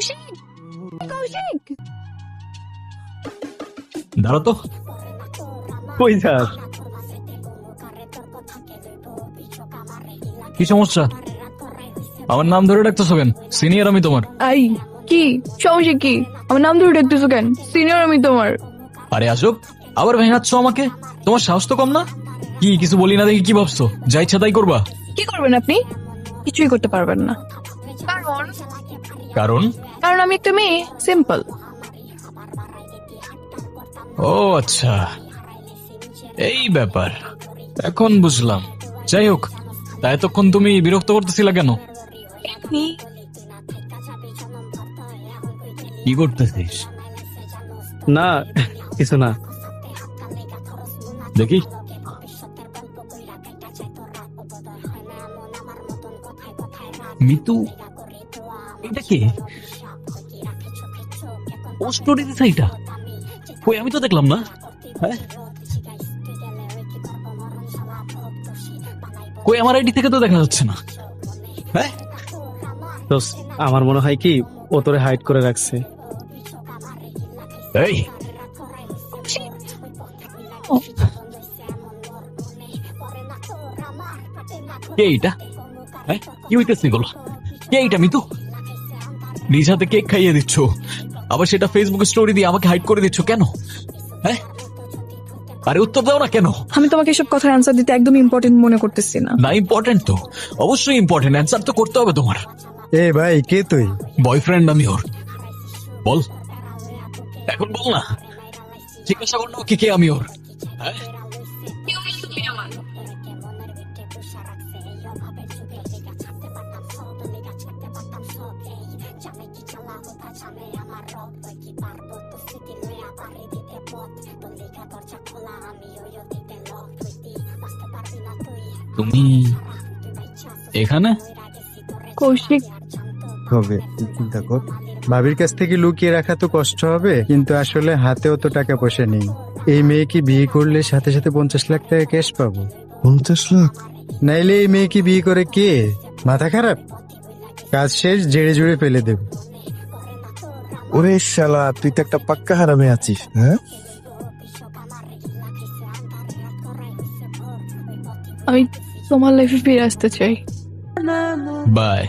কৌশিক, কৌশিক, দাঁড়া তো। কই যাস? কি সমস্যা? আমার নাম ধরে ডাকতেছো কেন? সিনিয়র আমি তোমার। আই কি সমস্যা? কি আমার নাম ধরে ডাকতেছো কেন? সিনিয়র আমি তোমার। আরে আসুক, আবার ভেঙাচ্ছ আমাকে। তোমার সাহস তো কম না? কি কিছু বলি না দেখি কি ভাবছো? যা ইচ্ছা তাই করবা? কি করবেন আপনি? কিছুই করতে পারবেন না। কারণ কারণ? কারণ আমি একটা মেয়ে, সিম্পল। ও আচ্ছা, এই ব্যাপার, এখন বুঝলাম। যাই হোক, তা এতক্ষণ তুমি বিরক্ত করতেছিলা কেন? এমনি কি করতেছিস? না, কিছু না। দেখি। মিতু, এটা কে? ও স্টোরি দিছে এটা? কই, আমি তো দেখলাম না। হ্যাঁ, কই আমার আইডি থেকে তো দেখা যাচ্ছে না। হ্যাঁ, তো আমার মনে হয় কি ও তোরে হাইড করে রাখছে। এই কে এটা? হ্যাঁ, কি হইতেছে এগুলো? কে এটা মিতু? নিজ হাতে কেক খাইয়ে দিচ্ছ, আবার সেটা ফেসবুকে স্টোরি দিয়ে আমাকে হাইড করে দিচ্ছ কেন? হ্যাঁ, আরে উত্তর দাও না কেন? আমি তোমাকে এসব কথার অ্যান্সার দিতে একদম ইম্পর্টেন্ট মনে করতেছি না। না, ইম্পর্টেন্ট তো, অবশ্যই ইম্পর্টেন্ট। অ্যান্সার তো করতে হবে তোমার। এ ভাই, কে তুই? বয়ফ্রেন্ড আমি ওর। বল, এখন বল না। জিজ্ঞাসা কর না ওকে কে আমি ওর। হ্যাঁ, তুমি এখানে? কৌশিক, হবে, তুই চিন্তা কর। ভাবির কাছ থেকে লুকিয়ে রাখা তো কষ্ট হবে, কিন্তু আসলে হাতেও তো টাকা পয়সা নেই। এই মেয়েকে বিয়ে করলে সাথে সাথে 50 লাখ টাকা ক্যাশ পাবো। 50 লাখ? নাইলে এই মেয়েকে বিয়ে করে কে? মাথা খারাপ? কাজ শেষ, জেড়ে জুড়ে ফেলে দেব। ওরে শালা, তুই তো একটা পাক্কা হারামে আছিস। হ্যাঁ, আমি তোমার লাইফে ফিরে আসতে চাই। বাই।